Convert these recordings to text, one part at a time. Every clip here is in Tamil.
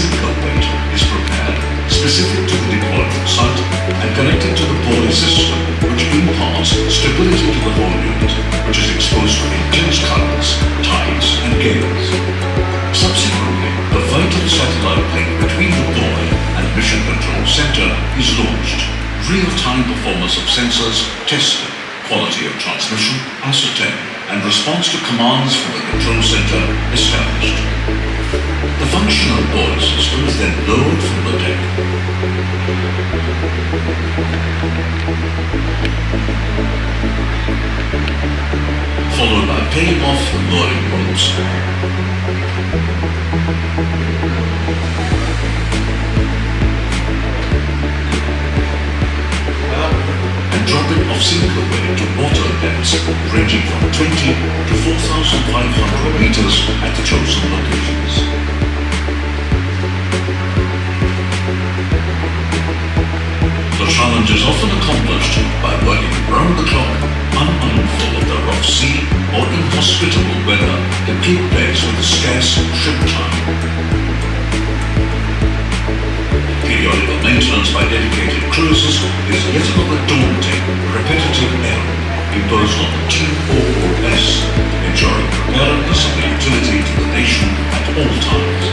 sinker weight is prepared specific to the deployment site and connected to the pulley system, which imparts stability to the whole unit, which is exposed to intense currents, tides, and gales. Subsequently, the vital satellite link between the buoy and Mission Control Center is launched. Real-time performance of sensors tested, quality of transmission ascertained, and response to commands from the control center established. The functional buoy system is then lowered from the deck. Followed by paying off the mooring ropes. And dropping of single weight to water depths ranging from 20 to 4,500 meters at the chosen locations. The challenge is often accomplished by working round the clock, unmindful of the rough sea or inhospitable weather to keep pace with the scarce ship time. Periodical maintenance by dedicated cruisers is yet another daunting, repetitive errand imposed on the Team OOS, ensuring preparedness and utility to the nation at all times.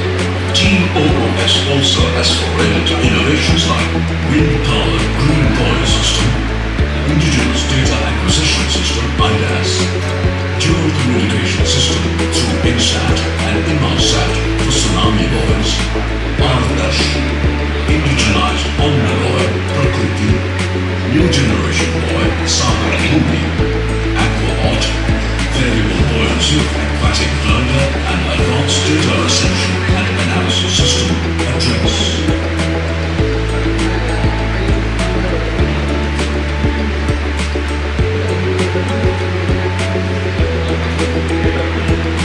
Team OOS also has forayed into innovations like wind-powered green buoy system, indigenous data acquisition system (IDAS), dual communication system through INSAT and IMARSAT for tsunami buoys, Ardash, indigenized Omnibuoy Prakriti, new generation buoy Sagar Bhumi, Aquaot, variable buoyancy, aquatic glider, and advanced data reception and analysis system address.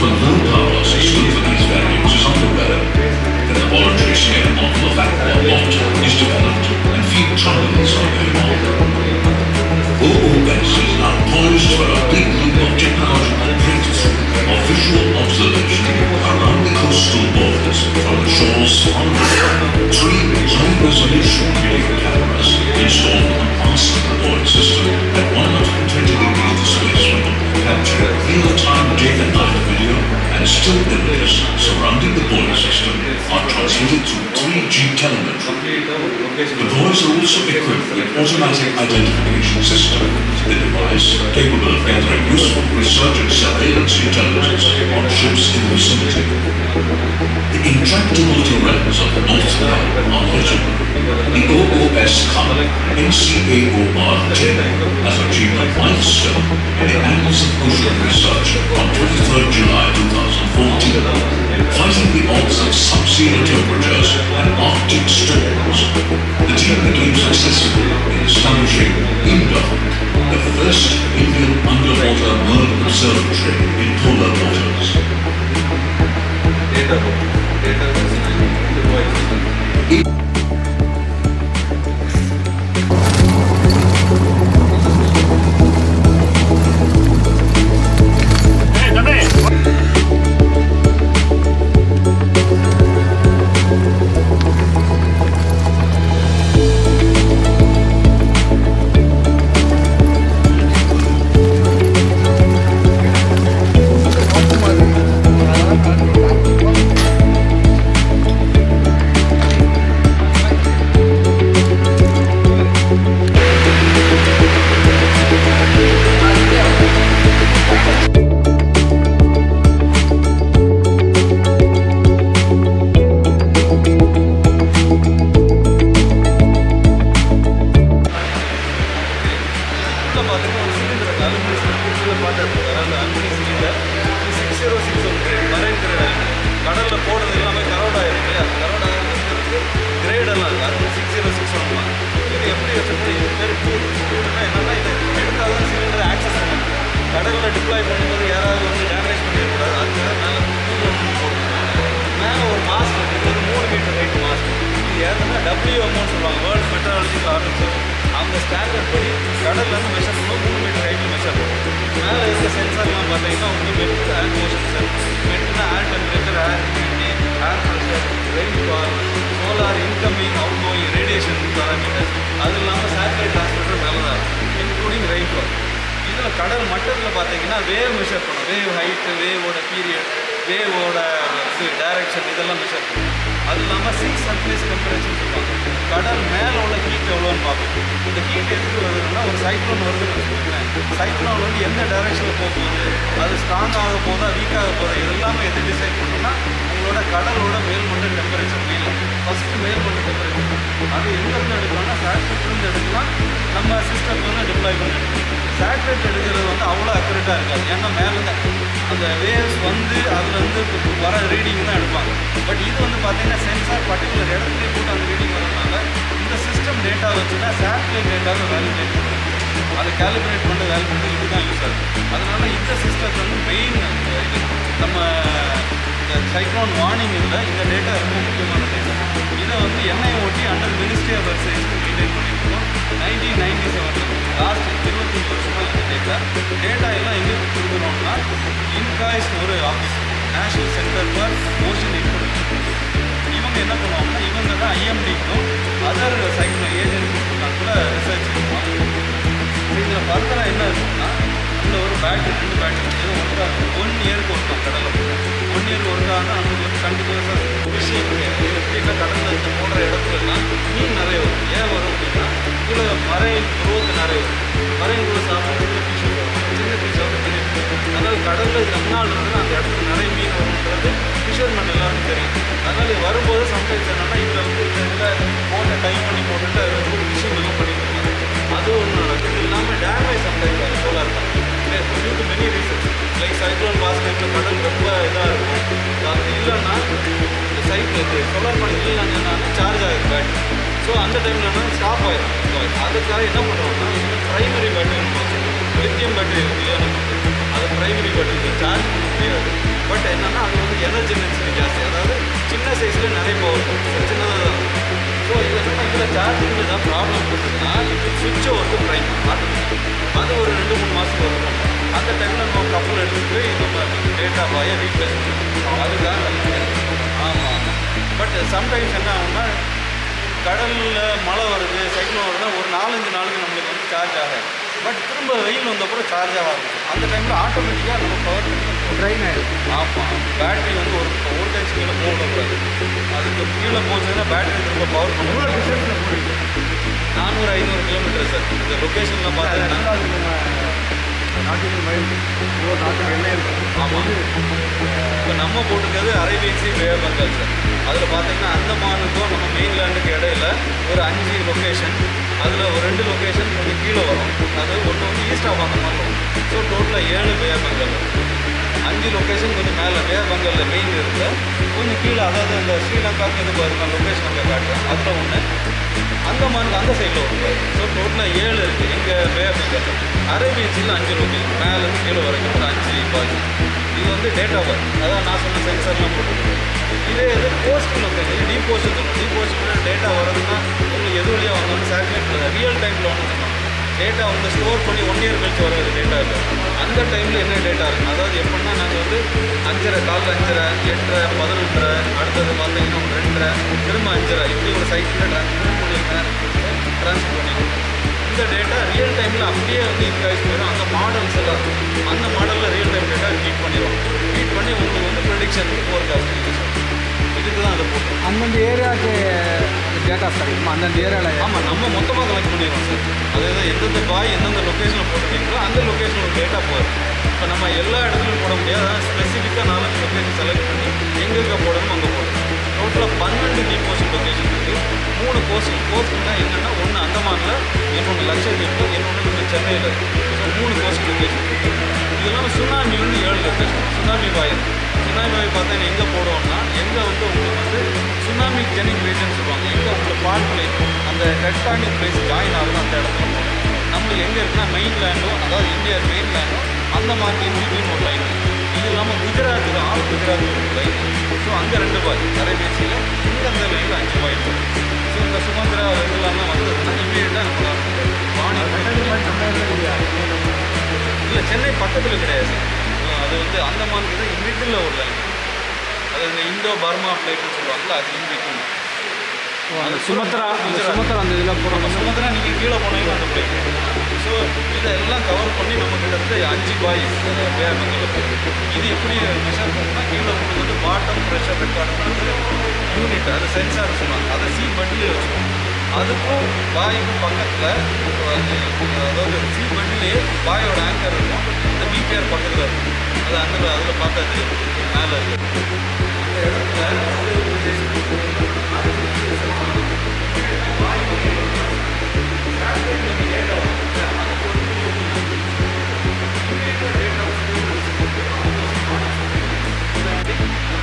The low power system for these values is underway. The laboratory scale model of Aquaot is developed and feed trials are going on. OOS is now poised for a big leap of technological breakthrough of visual observation around the coastal borders from the shores far away. 3 high-resolution video cameras installed on the mast of the buoy system at 120 degrees displacement capture real-time day and night video and still images surrounding the buoy system are transmitted through 3G telemetry. The buoys are also equipped with automatic identification system, the device capable of gathering useful research and surveillance intelligence on ships in the vicinity. The intractable terrains of the North Pole are legible. The OOS Cup NCAOR-10 has achieved a milestone in the annals of ocean research on 23rd July 2014, fighting the odds of subzero temperatures and Arctic storms. The team became successful in establishing INDOC, the first Indian underwater moored observatory in polar waters. சென்சார்லாம் பார்த்தீங்கன்னா உங்களுக்கு மெட் ஆர் மோஷன் சார் மெட்னா air temperature air humidity air pressure rainfall, solar incoming outgoing radiation parameters, அது இல்லாமல் சேட்டலைட் டிரான்ஸ்மிட்டர் மேலே தான் இருக்கும், இன்க்ளூடிங் ரெயின்ஃபால். இதில் கடல் மட்டத்தில் பார்த்தீங்கன்னா வேவ் மெஷர் பண்ணும், வேவ் ஹைட்டு, வேவோட பீரியட், வேவோட டைரக்ஷன், இதெல்லாம் மெஷர் பண்ணும். அது இல்லாமல் சீ சர்ஃபேஸ் டெம்பரேச்சர் சொல்லுவாங்க, கடல் மேலே உள்ள ஹீட் எவ்வளோன்னு பார்ப்போம். இந்த ஹீட் எதுக்கு வருதுன்னா, ஒரு சைக்ளோன் வருதுன்னு வச்சுக்கோங்களேன், சைக்ளோன் வந்து எந்த டைரக்ஷனில் போகுது, அது ஸ்ட்ராங் ஆக போதா வீக் ஆக போதா, இதெல்லாமே எது டிசைட் பண்ணோம்னா உங்களோட கடலோட மேல்மட்ட டெம்பரேச்சர் மெயினாக ஃபஸ்ட்டு மேல்மட்ட டெம்பரேச்சர். அது எங்கேருந்து எடுக்கலாம்னா சேட்டலைட்லேருந்து எடுக்கலாம், நம்ம சிஸ்டத்தில் வந்து டிப்ளாய் பண்ணி எடுக்கலாம். சேட்டலைட் எடுக்கிறது வந்து அவ்வளோ அக்யூரேட்டாக இருக்காது, ஏன்னா மேலே அந்த வேவ்ஸ் வந்து அதுலேருந்து வர ரீடிங் தான் எடுப்பாங்க. பட் இது வந்து பார்த்தீங்கன்னா சென்சார் பர்டிகுலர் இடத்துலேயே போட்டு அந்த ரீடிங் வரதுனால இந்த சிஸ்டம் டேட்டா வச்சுன்னா சேட்டலைட் டேட்டாவை வேலிடேட் பண்ணுறது, அதை கேலிப்ரேட் பண்ண வேலை பண்ணி இதுதான் யூஸ் ஆகுது. அதனால இந்த சிஸ்டத்தில் வந்து மெயின் இது நம்ம இந்த சைக்ளோன் வார்னிங் இதில் இந்த டேட்டா ரொம்ப முக்கியமான டேட்டா. இதை வந்து NIOT under ministry of earth maintain பண்ணியிருக்கோம் 1997 லாஸ்ட் 25 வருஷமாக இந்த டேட்டா எல்லாம் எங்கே கொடுக்குறோம்னா இன்காய்ஸ்னு ஒரு office, national centre for ocean information. இவங்க என்ன பண்ணுவாங்கன்னா இவங்க தான் IMDக்கும் அதர் சைக்ளோன் ஏஜென்சிக்கும் கூட ரிசர்ச் பண்ணுவாங்க. இதில் ஃபர்தராக என்ன இருக்குன்னா அதில் ஒரு பேட்டரி, 2 பேட்டரி எதுவும் ஒர்க் ஆகும், 1 இயருக்கு ஒர்க் ஆகும். கடலில் 1 இயர் ஒர்க் ஆகுனா நமக்கு வந்து கண்டினியூஸாக ஃபிஷிங் எப்படின்னா கடலில் இந்த போடுற இடத்துலலாம் மீன் நிறைய வரும். ஏன் வரும் அப்படின்னா இதில் மரைன் குரோத் நிறைய வரும், மரைன் குரோத் சாப்பிட்றதுல ஃபிஷ் வரும், சின்ன ஃபிஷ் வந்து பெரிய ஃபிஷ். அதாவது கடலில் ரொம்ப நாள் இருந்ததுன்னா அந்த இடத்துல நிறைய மீன் வரும்ன்றது ஃபிஷர்மேன் எல்லாருக்கும் தெரியும். அதனால் இது வரும்போது சம்டைம்ஸ் என்னென்னா இதில் வந்து இந்த போட்டை டைம் பண்ணி போட்டுட்டு அதை வந்து ஃபிஷிங் எல்லாம் பண்ணிட்டு இருக்காங்க. அது ஒன்று நடக்குது. இது இல்லாமல் டேமேஜ் சம்டைம்ஸ் ஆகும் solar panel due to many reasons. Like cyclone pass டைமில் கடல் ரொம்ப இதாக இருக்கும், அது இல்லைன்னா இந்த சைக்கிள் சோலார் பேனல் இல்லைன்னா சார்ஜ் ஆகிடும் பேட்டரி. ஸோ அந்த டைமில் என்ன ஸ்டாப் ஆகிடும். அதுக்காக என்ன பண்ணுவோம்னா ப்ரைமரி பேட்டரி, லித்தியம் பேட்டரி இருக்கு இல்லையா, அது ப்ரைமரி பேட்டரி சார்ஜ் பண்ண முடியாது. பட் என்னென்னா அது வந்து எனர்ஜி டென்சிட்டி ஜாஸ்தி, அதாவது சின்ன சைஸில் நிறைய பவர் சின்னதாக தான் இருக்கும். ஸோ இது என்னென்னா இதில் சார்ஜிங்கில் ஏதாவது ப்ராப்ளம் கொடுத்துன்னா இது சுவிட்சை வந்து ப்ரைம் ஆட்டோமேட்டிக், அது ஒரு 2-3 மாதத்துக்கு வரும். அந்த டைமில் நம்ம கப்பல் எடுத்துகிட்டு போய் நம்ம டேட்டா பாயை ரீப்ளேஸ் பண்ணுவோம். அதுக்காக ஆமாம். பட் சம்டைம்ஸ் என்ன ஆகும்னா கடலில் மழை வருது, சைக்ளோன் வருதுன்னா ஒரு 4-5 நாளுக்கு நம்மளுக்கு வந்து சார்ஜ் ஆகாது. பட் திரும்ப வெயில் வந்தப்பறம் சார்ஜ் ஆக ஆரம்பிக்கும். அந்த டைமில் ஆட்டோமேட்டிக்காக நம்ம பவர் ட்ரைன் ஆகிடும். ஆமாம், பேட்டரி வந்து ஒரு வோல்டேஜ் கீழே போகக்கூடாது. அதுக்கு கீழே போச்சுன்னா பேட்டரி திரும்ப பவர் பண்ண 400-500 கிலோமீட்டர் சார். இந்த லொக்கேஷனில் பார்த்தீங்கன்னா நாட்டுக்கு மைல் நாட்டுக்கு என்ன இருக்கும். ஆமாம், இப்போ நம்ம போட்டுக்கிறது Arabian Sea, bay of Bengal sir. அதில் பார்த்தீங்கன்னா அந்தமானுக்கும் நம்ம மெயின்லேண்டுக்கு இடையில ஒரு 5 லொக்கேஷன், அதில் ஒரு 2 லொக்கேஷன் கொஞ்சம் கீழே வரும். அது ஒன்று வந்து ஈஸ்ட் ஆஃப் அந்தமான் வரும். ஸோ டோட்டலாக 7 பே ஆஃப் பெங்கால் வரும். 5 லொக்கேஷன் கொஞ்சம் மேலே பே ஆஃப் பெங்காலில் மெயின் இருக்குது, கொஞ்சம் கீழே அதாவது இந்த ஸ்ரீலங்காவுக்கு இது பாருங்க லொக்கேஷன் அங்கே காட்டுறேன், அதில் ஒன்று அந்தமானுக்கு அந்த சைடில் வரும். ஸோ டோட்டலாக 7 இருக்குது இங்கே பே ஆஃப் பெங்கால். அரேபியன் சீல 5 லொக்கேஷன் மேலேருந்து கீழே வரைக்கும் ஒரு 5 பாதி. இது வந்து டேட்டா பர், அதான் நான் சொன்ன சென்சார்லாம் போட்டுருக்கேன். இதே இது போஸ்ட் லொக்கேஷன் டீபோஸ்ட் டேட்டா வரதுன்னா உங்களுக்கு எது வழியாக வந்தாலும் சேட்டலைட் ரியல் டைமில் ஒன்று டேட்டா வந்து ஸ்டோர் பண்ணி 1 இயர் கழிச்சு வருது டேட்டா இல்லை. அந்த டைமில் என்ன டேட்டா இருக்கும், அதாவது எப்படின்னா நாங்கள் வந்து 5:30 காலைல 5:30 8:30 11:30 அடுத்தது பார்த்தீங்கன்னா 2:30 திரும்ப 5:30 இப்படி ஒரு சைக்கிளில் ட்ரான்ஸ்ஃபர் பண்ணி இந்த டேட்டா ரியல் டைமில் அப்படியே வந்து இன்காய்ஸ் போயிடும். அந்த மாடல்ஸ் எல்லாம் அந்த மாடலில் ரியல் டைம் டேட்டா ஃபீட் பண்ணிடுவோம். ஃபீட் பண்ணி உங்களுக்கு வந்து ப்ரெடிக்ஷன் ஃபோர்காஸ்டிங் இதுக்கு தான் அதை போட்டோம். அந்தந்த ஏரியாவுக்கு டேட்டா கிடைக்குமா அந்தந்த ஏரியாவில்? ஆமாம், நம்ம மொத்தமாக கலெக்ட் பண்ணிடுவோம் சார். அதாவது எந்தெந்த பாய் எந்தெந்த லொக்கேஷனில் போட்டுருக்கீங்களோ அந்த லொக்கேஷனில் ஒரு டேட்டா போயிடும். இப்போ நம்ம எல்லா இடத்துலையும் போட முடியாது, அதான் ஸ்பெசிஃபிக்காக 4 லொக்கேஷன் செலக்ட் பண்ணி எங்கெங்கே போடணும் அங்கே போடணும். டோட்டலாக 12 டீபோஸ்ட் லொக்கேஷன் இருக்குது. 3 கோஸ்ட்னா என்னென்னா ஒன்று அந்தமானில், இன்னொன்று லட்சத்தீவில், இன்னொன்று நம்ம சென்னையில் இருக்குது. ஸோ 3 கோஸ்ட் லொக்கேஷன் இருக்குது. இது இல்லாமல் சுனாமி வந்து 7 லொக்கேஷன். சுனாமி வாய் பார்த்தீங்கன்னா எங்கே போடுவோம்னா எங்கே வந்து உங்களுக்கு வந்து சுனாமி ஜெனிக் ரீஜன் சொல்லுவாங்க, எங்கே உங்களுக்கு ஃபால்ட் லைன் அந்த டெக்டானிக் பிளேஸ் ஜாயின் ஆகுது அந்த இடத்துல போடும். நம்மளுக்கு எங்கே இருக்குன்னா மெயின்லேண்டும், அதாவது இந்தியா மெயின்லேண்டும் அந்த மாதிரி இந்தியும் ஒரு லைன். இது இல்லாமல் குஜராத்துக்கு குஜராத் ஒரு லைன். ஸோ அங்கே 2 பாய் அரேபியன் சீல, இங்கே அந்த லைனில் 5 பாய் போடும். ஸோ இந்த சுமந்திரா இதெல்லாம் வந்ததுன்னா இமீடியட்டாக நம்ம இல்லை சென்னை பக்கத்தில் கிடையாது. அது வந்து அந்தமானுக்கு தான் மிடில் ஒரு லைன். அது இந்த இந்தோ பர்மா பிளேட்னு சொல்லுவாங்கல்ல, அது இன்பிட்வீன். அந்த சுமத்ரா அந்த இதில் போகிறோம். சுமத்ரா நீங்கள் கீழே போனீங்கன்னா அந்த பிளேட். ஸோ இதெல்லாம் கவர் பண்ணி நம்ம கிட்ட 5 பாய்ஸ் பே ஆஃப் பெங்கால். இது எப்படி மெஷர் பண்ணணும்னா, கீழே உங்களுக்கு வந்து பாட்டம் ப்ரெஷர் ரெக்கார்டு பண்ணுறது யூனிட், அது சென்சார் சொன்னாங்க, அதை சீட் பண்டிலே வச்சுக்கோங்க. அதுக்கும் பாய்க்கும் பக்கத்தில், அதாவது சீட் பண்டிலே பாயோட ஆங்கர் இருக்கும், இந்த பிபிஆர் பக்கத்தில் இருக்கும். அது அதில் பார்த்தா தெரியும், மேலே இருக்குது. அந்த இடத்துல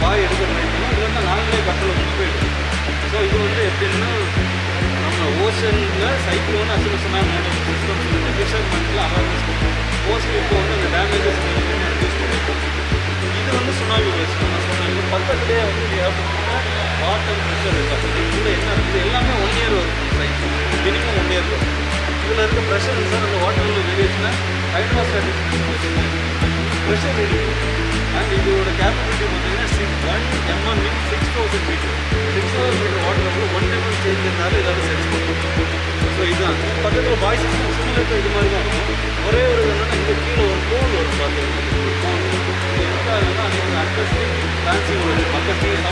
பாய் எடுக்கிறோம், இது வந்து நாங்களே கப்பலில் கொண்டு போயிடுவோம். ஸோ இது வந்து எப்படின்னா, நம்ம ஓஷனில் சைக்ளோன் அசுரசனான சிஸ்டம் சொல்லிட்டு ஃபிஷர்மெண்ட்டில் அவேர்னஸ் கொடுக்கும். மோஸ்ட்லி இப்போ வந்து அந்த டேமேஜஸ் ரெடியூஸ் பண்ணியிருக்கோம். இது வந்து சுனாமி பேஸ். நான் சொன்னேன், இது பக்கத்துலேயே வந்து வாட்டர் ப்ரெஷர் இருக்காது. இதில் என்ன இருக்குது, எல்லாமே 1 இயர் வரும் சைஸ், மினிமம் 1 இயர் வரும். இதில் இருக்க ப்ரெஷர் சார் அந்த வாட்டரில் வேரியேஷனை ஹைட்ரோஸ்டாட்டிக் ப்ரெஷர் ரெடியூஸ். அண்ட் இதோட கேப்பபிலிட்டி பார்த்தீங்கன்னா 1 mm means 6000 metre. 6000 metre water வந்து 1 mm சேஞ்ச் இருந்தாலும் இதால் சென்ஸ் பண்ணுவோம். ஸோ இதுதான் பக்கத்தில் பாய்ஸ் சிஸ்டம் இது மாதிரி தான் இருக்கும். ஒரே ஒரு என்னன்னா, இந்த கீழே ஒரு கோல் வரும் பார்த்தீங்கன்னா, எதுக்காகனா அது அக்கஸ்டிக் டான்சிங் வரும், அக்கஸ்டிக்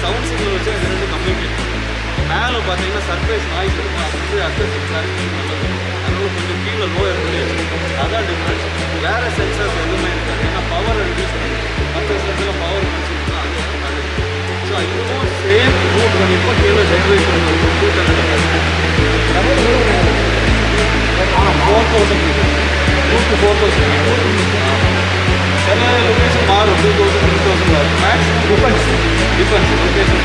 சவுண்ட் சிக்னல் வச்சு அது 2 கம்யூனிகேட். மேலே பார்த்தீங்கன்னா சர்ஃபேஸ் நாய்ஸ் இருக்கும், அது வந்து அக்கஸ்டிக் டான்சிங் நல்லது. அதனால கொஞ்சம் கீழே லோயர் பண்ணி வச்சுருக்கோம். அதான் டிஃப்ரென்ஸ். வேறு சென்சார்ஸ் எதுவுமே இருக்காது. ஏன்னா பவர் ரெடியூஸ் பண்ணி மற்ற சென்சரில் பவர் கன்சியூம் தான் அது. ஸோ இதுவும் சேம் ரூட் பண்ணிப்போம். கீழே ஜென்ரேஷன் 4000 சில லொக்கேஷன் மாறும், 2000 3000 மாறும். Max defence location.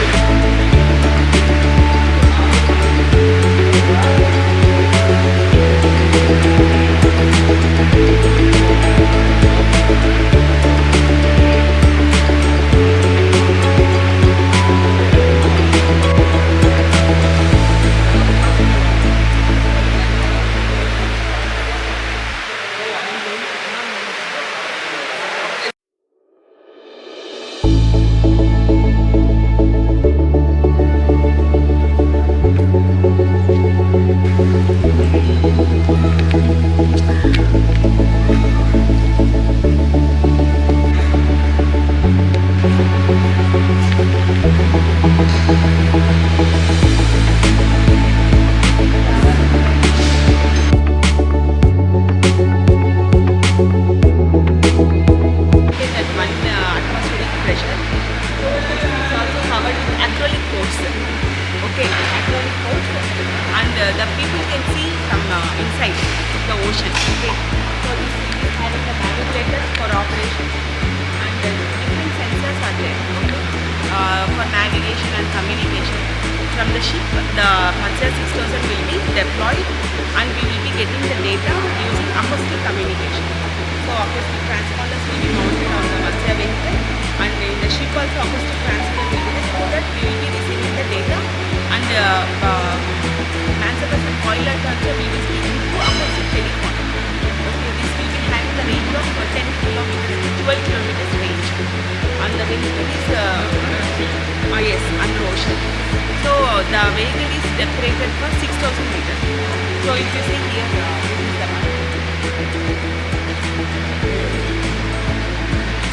The people can see from inside the ocean. Okay, so this is having the manipulators for operation, and different sensors are there. Okay, for navigation and communication. From the ship, the Matsya 6000 will be deployed, and we will be getting the data using acoustic communication. So acoustic transponders will be mounted on the Matsya vehicle, and in the ship also acoustic transponder will be there, so that we will be receiving the data, and transmitters and pilot also will be speaking through acoustic telephone. Okay, this will be having the range of 10 kilometers to 12 kilometers range, and the vehicle is yes, under ocean. So the vehicle is decorated for 6,000 meters. So if you see here, this is the map.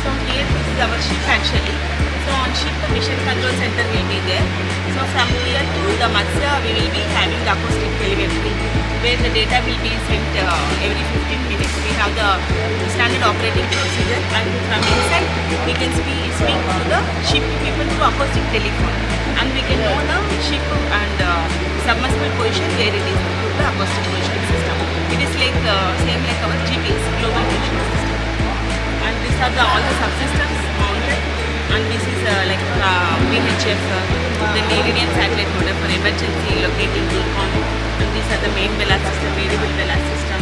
So here this is our ship actually. So on ship the mission control center will be there. So from here to the Matsya we will be having the acoustic telemetry, where the data will be sent every 15 minutes. We have the standard operating procedure, and from inside we can speak to the ship people through acoustic telephone, and we can know the ship and submersible position where it is through the acoustic positioning system. It is like same like our GPS, global positioning system. And these are all the subsystems mounted, and this is like VHF, the Meridian satellite modem for emergency locating recon, and these are the main BELAS system, variable BELAS system.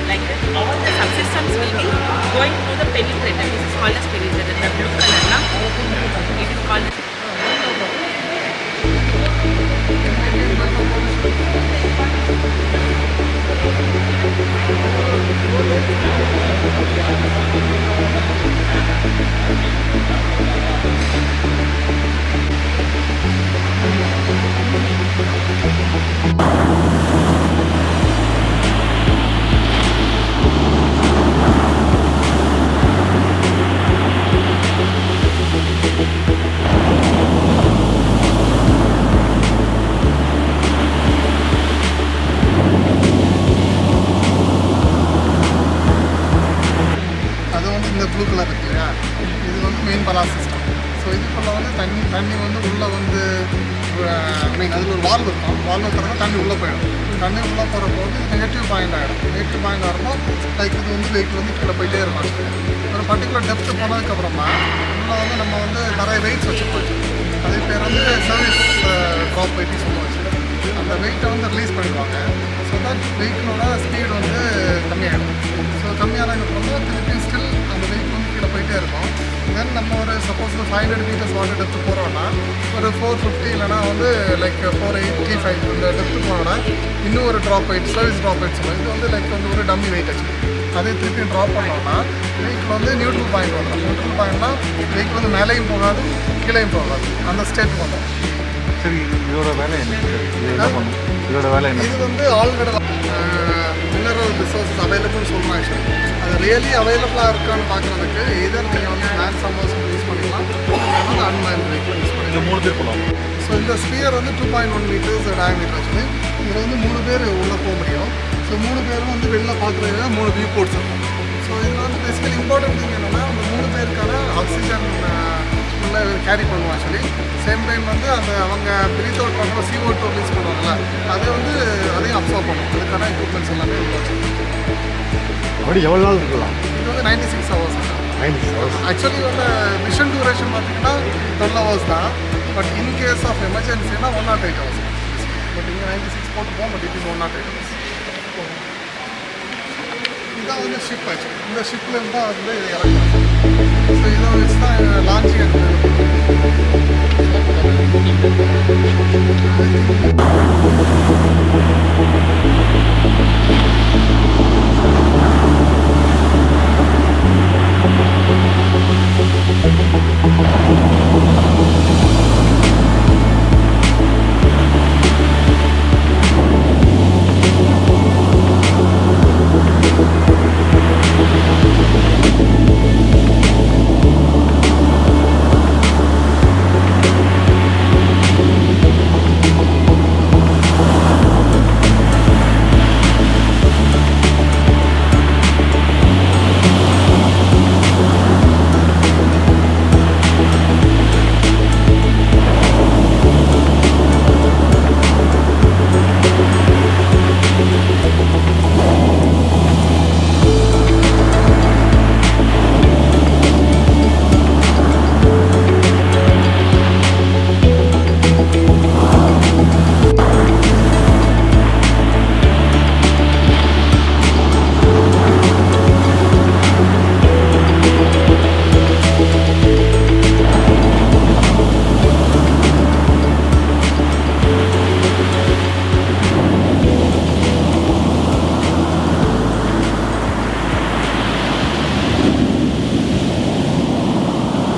Like that, all the subsystems will be going through the penetrator. This is called as penetrator. The blue color now, it is called as exhaust system. So இதுக்குள்ள வந்து தண்ணி வந்து உள்ளே வந்து மீன் அதில் ஒரு வால்வு இருக்கும். வால்வு திறந்தா தண்ணி உள்ளே போயிடும். தண்ணி உள்ளே போகிறப்போ வந்து நெகட்டிவ் பாயிண்ட் ஆகிடும். நெகட்டிவ் பாயிண்ட் ஆகிறப்போ லைக் இது வந்து வெயிட் வந்து கீழே போயிட்டே இருக்கும். ஒரு பர்டிகுலர் டெப்த்து போனதுக்கப்புறமா உள்ளே வந்து நம்ம வந்து நிறைய வெயிட்ஸ் வச்சுருப்போம். அதே பேர் வந்து சர்வீஸ் ட்ராப் வெயிட்னு சொல்லுவாச்சு. அந்த வெயிட்டை வந்து ரிலீஸ் பண்ணிடுவாங்க. ஸோ தட் வெயிட்டோட ஸ்பீட் வந்து கம்மியாகிடும். ஸோ கம்மியானதுக்கப்புறமா திருப்பி ஸ்டில் அந்த வெயிட் வந்து கீழே போயிட்டே இருக்கும். தென் நம்ம ஒரு சப்போஸ் 500 மீட்டர்ஸ் வாட்டர் டெப்த்து போகிறோன்னா ஒரு 450 இல்லைனா வந்து லைக் 485 இந்த டெப்த்து போனோன்னா இன்னும் ஒரு drop weight service drop weight சொல்லுவோம். இது வந்து லைக் வந்து ஒரு டம்மி வெயிட் வச்சு அதே திருப்பி ட்ராப் பண்ணோன்னா வெயிட் வந்து நியூட்ரல் பாயிண்ட் வந்துடும். நியூட்ரல் பாயிண்ட்னா வெயிட் வந்து மேலேயும் போகாது கீழேயும் போகாது, அந்த ஸ்டேட் வந்துடும். சரி, இதோட வேலை என்ன? இதோட வேலை என்ன? இது வந்து ஆழ்கடல் மினரல் ரிசோர்ஸஸ் அவைலபிள்னு சொல்லணும். ஆக்சுவலி அது ரியலி அவைலபிளாக இருக்கான்னு பார்க்குறதுக்கு இதர் நீங்கள் வந்து மேன் சம்மர்ஸ் யூஸ் பண்ணிக்கலாம், வந்து அன்மேன் வெஹிக்கிள் யூஸ் பண்ணிக்கலாம். 3 பேர் போகலாம். ஸோ இந்த ஸ்பியர் வந்து 2.1 மீட்டர்ஸ் டயமீட்டர் ஆக்சுவலி. இதில் வந்து 3 பேர் உள்ளே போக முடியும். ஸோ 3 பேரும் வந்து வெளில பார்க்குறதுல 3 வியூ போர்ட்ஸ் இருக்கும். ஸோ இதில் வந்து பேசிக்கலி இம்பார்ட்டன்ட் திங் என்னென்னா அந்த 3 பேருக்கான ஆக்சிஜன் உள்ள கேரி பண்ணுவோம். ஆக்சுவலி சேம் டைம் வந்து அந்த அவங்க ப்ரீத் அவுட் பண்ணுற CO2 ரிலீஸ் பண்ணுவாங்கல்ல, அதை வந்து அதையும் அப்சர்வ் பண்ணும். அதுக்கான எக்யூப்மெண்ட்ஸ் எல்லாமே அப்படி எவ்வளோ நாள் இருக்கலாம்? இது வந்து 96 ஹவர்ஸ். 96 hours. ஆக்சுவலி வந்து மிஷன் டியூரேஷன் பார்த்தீங்கன்னா 12 ஹவர்ஸ் தான். பட் இன் கேஸ் ஆஃப் எமர்ஜென்சினா 108 ஹவர்ஸ். பட் இங்கே 96 போட்டு போகும். But it is 108 hours. இதான் வந்து ஷிப் ஆக்சுவலி. இந்த ஷிப்பில் இருந்தால் வந்து இது இறக்குறாங்க. ஸோ இதை வச்சு தான் லான்ச்சிங்